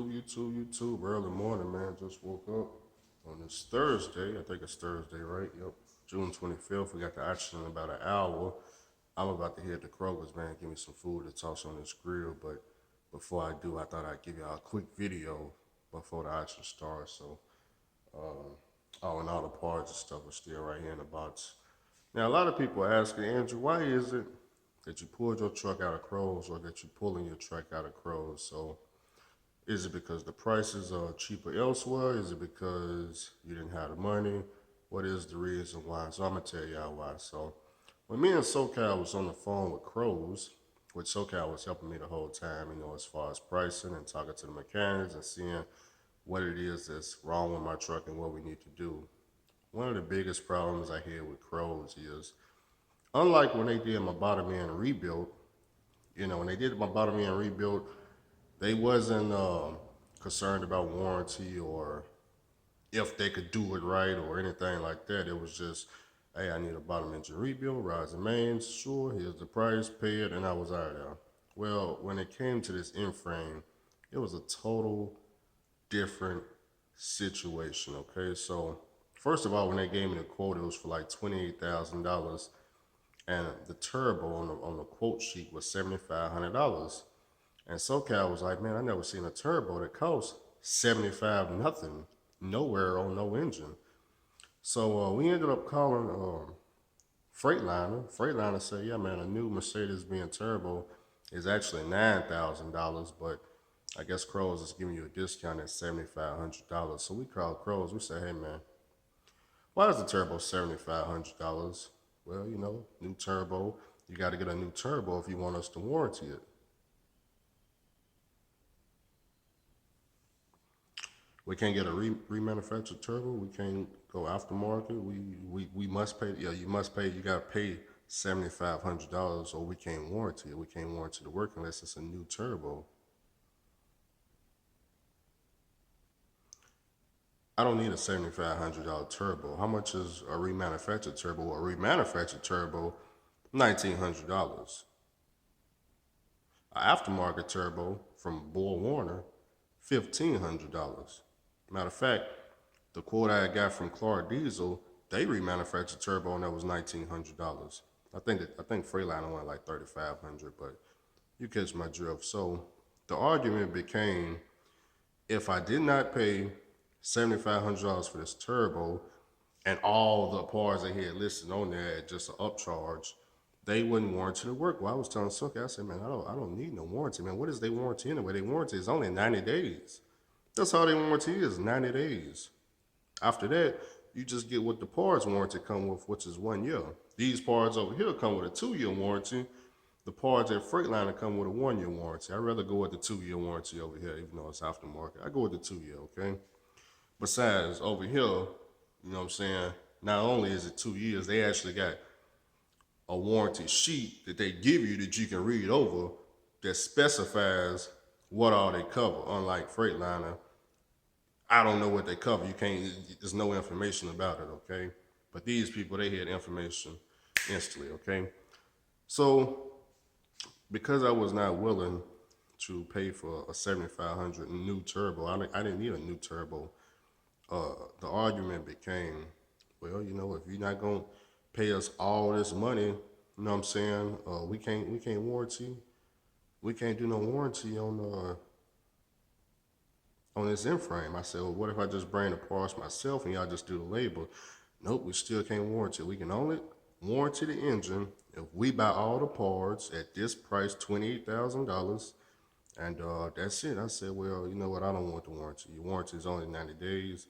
YouTube, early morning, man. Just woke up on this Thursday. I think it's Thursday, right? Yep. June 25th. We got the action in about an hour. I'm about to hit the Kroger's, man. Give me some food to toss on this grill. But before I do, I thought I'd give y'all a quick video before the action starts. So, and all the parts and stuff are still right here in the box. Now, a lot of people are asking, Andrew, why is it that you pulled your truck out of Kroger's or that you're pulling your truck out of Kroger's? So, is it because the prices are cheaper elsewhere? Is it because you didn't have the money? What is the reason why? So I'm gonna tell y'all why. So when me and SoCal was on the phone with Crows, which SoCal was helping me the whole time, as far as pricing and talking to the mechanics and seeing what it is that's wrong with my truck and what we need to do. One of the biggest problems I had with Crows is, unlike when they did my bottom end rebuild, when they did my bottom end rebuild, they wasn't concerned about warranty or if they could do it right or anything like that. It was just, hey, I need a bottom engine rebuild, rods and mains, sure, here's the price, pay it, and I was out of there. Well, when it came to this inframe, it was a total different situation, okay? So, first of all, when they gave me the quote, it was for like $28,000, and the turbo on the quote sheet was $7,500. And SoCal was like, man, I never seen a turbo that cost 75 nothing, nowhere on no engine. So we ended up calling Freightliner. Freightliner said, yeah, man, a new Mercedes-Benz turbo is actually $9,000, but I guess Kroger's is giving you a discount at $7,500. So we called Kroger's. We said, hey, man, why is the turbo $7,500? Well, new turbo. You got to get a new turbo if you want us to warranty it. We can't get a remanufactured turbo. We can't go aftermarket. We must pay. Yeah, you must pay. You got to pay $7,500, or we can't warranty it. We can't warranty the work unless it's a new turbo. I don't need a $7,500 turbo. How much is a remanufactured turbo? A remanufactured turbo, $1,900. An aftermarket turbo from Bohr Warner, $1,500. Matter of fact, the quote I got from Clark Diesel, they remanufactured turbo and that was $1,900. I think Freightliner went like $3,500, but you catch my drift. So the argument became, if I did not pay $7,500 for this turbo and all the parts they had listed on there at just an upcharge, they wouldn't warranty the work. Well, I was telling Suki, I said, man, I don't need no warranty, man. What is they warranty anyway? They warranty is only 90 days. That's all they warranty is, 90 days. After that, you just get what the parts warranty come with, which is 1 year. These parts over here come with a 2-year warranty. The parts at Freightliner come with a 1-year warranty. I'd rather go with the 2-year warranty over here, even though it's aftermarket. I go with the 2-year, okay? Besides, over here, you know what I'm saying, not only is it 2 years, they actually got a warranty sheet that they give you that you can read over that specifies what all they cover. Unlike Freightliner, I don't know what they cover. You can't, there's no information about it, okay? But these people, they had information instantly, okay? So because I was not willing to pay for a $7,500 new turbo, I didn't need a new turbo. The argument became, well, if you're not gonna pay us all this money, you know what I'm saying? We can't warranty. We can't do no warranty on this inframe. I said, well, what if I just bring the parts myself and y'all just do the labor? Nope, we still can't warranty. We can only warranty the engine if we buy all the parts at this price, $28,000. And that's it. I said, well, you know what? I don't want the warranty. Your warranty is only 90 days.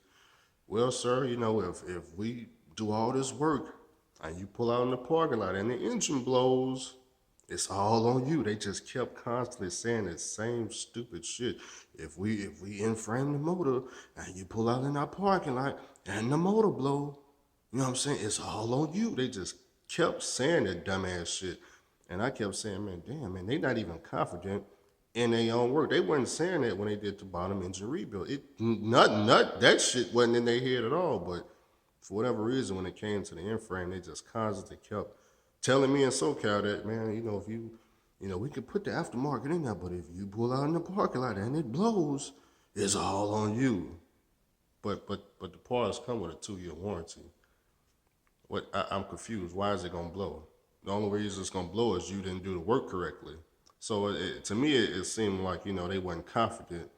Well, sir, if we do all this work and you pull out in the parking lot and the engine blows, it's all on you. They just kept constantly saying the same stupid shit. If we inframe the motor and you pull out in our parking lot and the motor blow, you know what I'm saying? It's all on you. They just kept saying that dumbass shit. And I kept saying, man, damn, man, they not even confident in their own work. They weren't saying that when they did the bottom engine rebuild. That shit wasn't in their head at all. But for whatever reason, when it came to the inframe, they just constantly kept telling me in SoCal that, man, if we could put the aftermarket in there, but if you pull out in the parking lot and it blows, it's all on you. But the parts come with a 2 year warranty. I'm confused. Why is it gonna blow? The only reason it's gonna blow is you didn't do the work correctly. So to me, it seemed like they weren't confident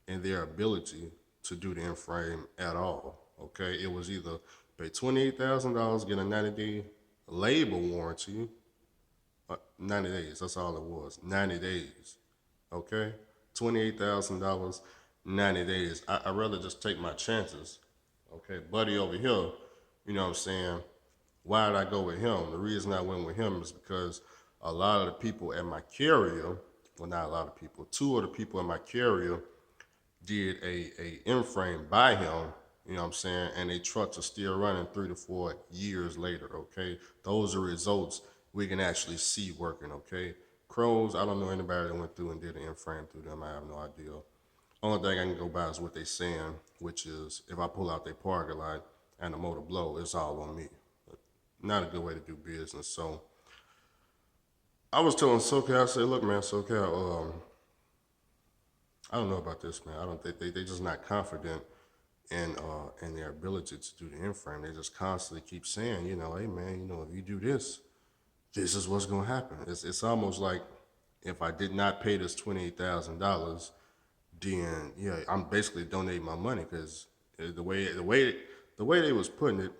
in their ability to do the in-frame at all. Okay, it was either pay $28,000, get a 90-day labor warranty, 90 days. That's all it was. 90 days. Okay, $28,000, 90 days. I'd rather just take my chances. Okay, buddy over here, you know what I'm saying? Why did I go with him? The reason I went with him is because a lot of the people at my carrier, well, not a lot of people, two of the people in my carrier did a in-frame by him, you know what I'm saying? And they trucks are still running 3 to 4 years later, okay? Those are results we can actually see working, okay? Crows, I don't know anybody that went through and did an in-frame through them. I have no idea. Only thing I can go by is what they saying, which is if I pull out their parking lot and the motor blow, it's all on me. Not a good way to do business. So I was telling SoCal, I said, look, man, SoCal, I don't know about this, man. I don't think they just not confident in their ability to do the in-frame. They just constantly keep saying, hey, man, if you do this, this is what's gonna happen. It's almost like if I did not pay this $28,000, then yeah, I'm basically donating my money because the way they was putting it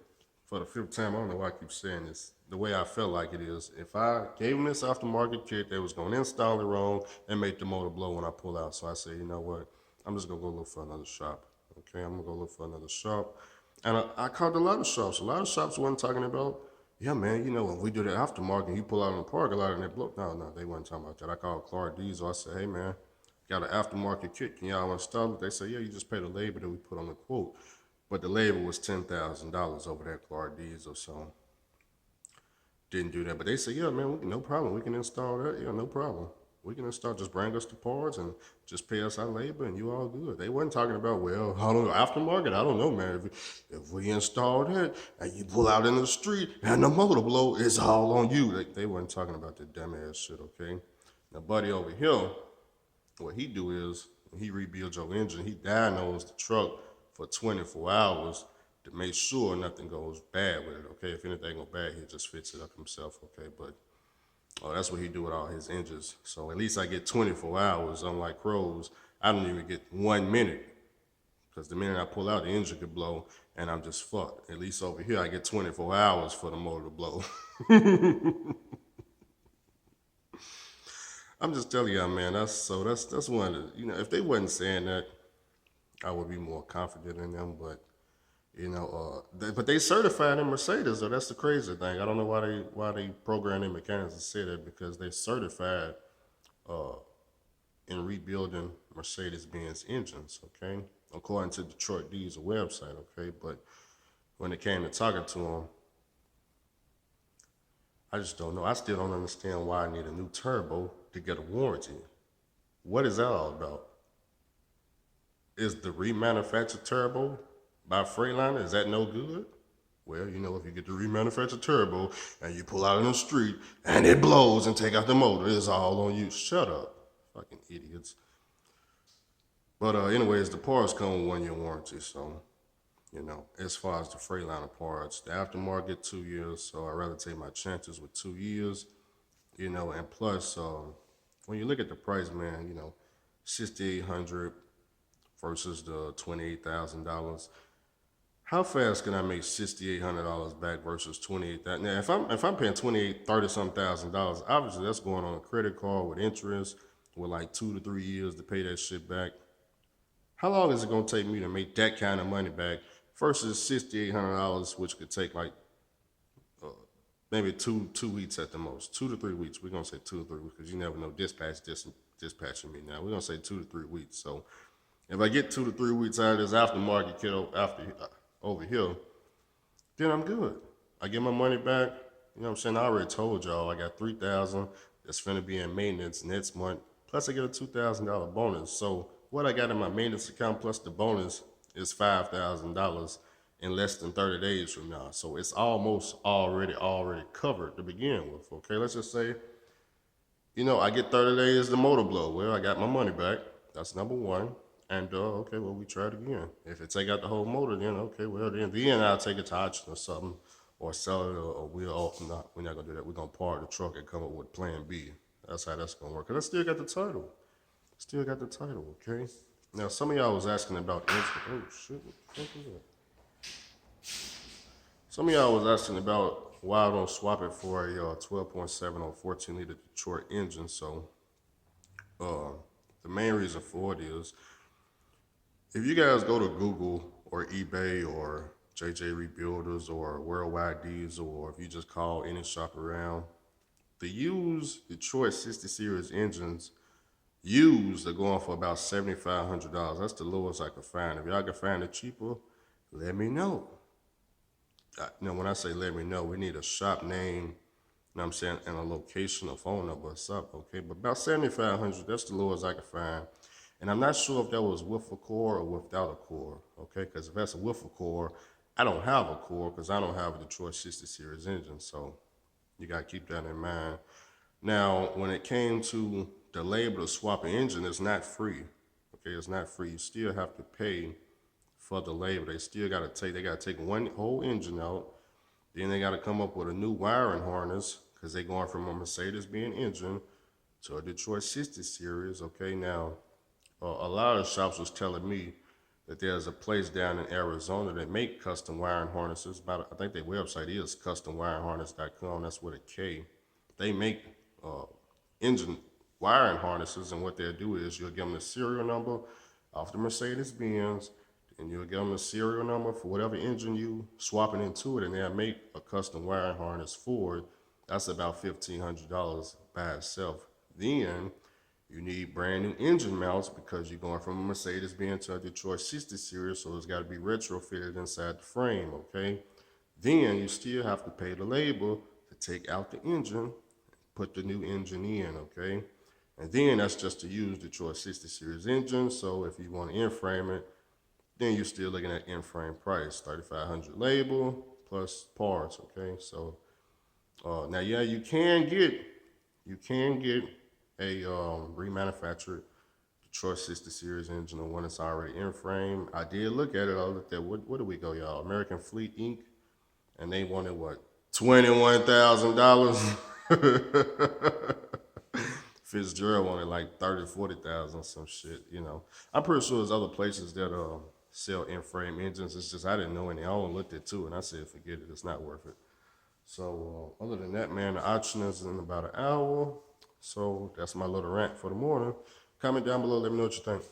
for the fifth time. I don't know why I keep saying this. The way I felt like it is, if I gave them this aftermarket kit, they was gonna install it wrong and make the motor blow when I pull out. So I said, you know what? I'm just gonna go look for another shop. Okay, I'm gonna go look for another shop. And I called a lot of shops. A lot of shops wasn't talking about, yeah, man, when we do the aftermarket, you pull out in the parking lot and they blow. No, they wasn't talking about that. I called Clark Diesel. I said, hey, man, got an aftermarket kit. Can y'all install it? They said, yeah, you just pay the labor that we put on the quote. But the labor was $10,000 over there at Clark Diesel, so didn't do that. But they said, yeah, man, no problem. We can install that. Yeah, no problem. We can install, just bring us the parts and just pay us our labor and you all good. They wasn't talking about, well, I don't know, aftermarket, I don't know, man. If we install that and you pull out into the street and the motor blow, it's all on you. They wasn't talking about that dumb ass shit, okay? Now, buddy over here, what he do is, when he rebuilds your engine, he diagnose the truck for 24 hours to make sure nothing goes bad with it, okay? If anything goes bad, he just fix it up himself, okay? But that's what he do with all his engines. So at least I get 24 hours, unlike Crows. I don't even get 1 minute because the minute I pull out, the engine could blow and I'm just fucked. At least over here, I get 24 hours for the motor to blow. I'm just telling y'all, man. That's one of the, if they wasn't saying that, I would be more confident in them. But but they certified in Mercedes, though. That's the crazy thing. I don't know why they program their mechanics to say that because they certified uh, in rebuilding Mercedes-Benz engines. Okay, according to Detroit Diesel website. Okay, but when it came to talking to them, I just don't know. I still don't understand why I need a new turbo to get a warranty. What is that all about? Is the remanufactured turbo by Freightliner, is that no good? Well, if you get the remanufactured turbo and you pull out in the street and it blows and take out the motor, it's all on you. Shut up. Fucking idiots. But anyways, the parts come with 1 year warranty, so as far as the Freightliner parts, the aftermarket 2 years, so I'd rather take my chances with 2 years, and plus, when you look at the price, man, 6,800 versus the $28,000. How fast can I make $6,800 back versus 28,000? Now, if I'm paying 28, 30 some $1,000, obviously that's going on a credit card with interest, with like 2 to 3 years to pay that shit back. How long is it gonna take me to make that kind of money back versus $6,800, which could take like maybe two weeks at the most, 2 to 3 weeks. We're gonna say 2 to 3 weeks because you never know dispatching me now. We're gonna say 2 to 3 weeks. So if I get 2 to 3 weeks out of this aftermarket kit over here, then I'm good. I get my money back. You know what I'm saying? I already told y'all I got $3,000 that's finna be in maintenance next month. Plus I get a $2,000 bonus. So what I got in my maintenance account plus the bonus is $5,000 in less than 30 days from now. So it's almost already covered to begin with. Okay, let's just say, I get 30 days to motor blow. Well, I got my money back. That's number one. And okay, well we try it again. If it take out the whole motor, then okay, well then I'll take it to auction or something, or sell it, or we're not gonna do that. We're gonna part the truck and come up with Plan B. That's how that's gonna work. Cause I still got the title. Still got the title. Okay. Now some of y'all was asking about instant. Oh shit! What the fuck is that? Some of y'all was asking about why I don't swap it for a 12.7 or 14-liter Detroit engine. So uh, the main reason for it is if you guys go to Google or eBay or JJ Rebuilders or Worldwide Diesel, or if you just call any shop around, the used Detroit 60 series engines used are going for about $7,500. That's the lowest I could find. If y'all can find it cheaper, let me know. When I say let me know, we need a shop name, you know what I'm saying, and a location, a phone number, or something, okay? But about 7,500, that's the lowest I could find. And I'm not sure if that was with a core or without a core, okay? Because if that's a with a core, I don't have a core because I don't have a Detroit 60 series engine. So you got to keep that in mind. Now, when it came to the labor to swap an engine, it's not free, okay? It's not free. You still have to pay for the labor. They got to take one whole engine out. Then they got to come up with a new wiring harness because they're going from a Mercedes-Benz engine to a Detroit 60 series. Okay, now a lot of shops was telling me that there's a place down in Arizona that make custom wiring harnesses. I think their website is customwiringharness.com. That's with a K. They make uh, engine wiring harnesses, and what they'll do is you'll give them the serial number off the Mercedes Benz, and you'll give them the serial number for whatever engine you swapping into it, and they'll make a custom wiring harness for it. That's about $1,500 by itself. Then you need brand new engine mounts because you're going from a Mercedes Benz to a Detroit 60 series, so it's got to be retrofitted inside the frame, okay? Then you still have to pay the labor to take out the engine, put the new engine in, okay? And then that's just to use Detroit 60 series engine. So if you want to in-frame it, then you're still looking at in-frame price, 3,500 labor plus parts, okay? So now, yeah, you can get a remanufactured Detroit 60 series engine, the one that's already in frame. I did look at it. I looked at what do we go, y'all? American Fleet Inc. And they wanted what, $21,000. Fitzgerald wanted like 30, 40,000, some shit. I'm pretty sure there's other places that sell in frame engines. It's just I didn't know any. I only looked at two, and I said, forget it. It's not worth it. So other than that, man, the auction is in about an hour. So that's my little rant for the morning. Comment down below. Let me know what you think.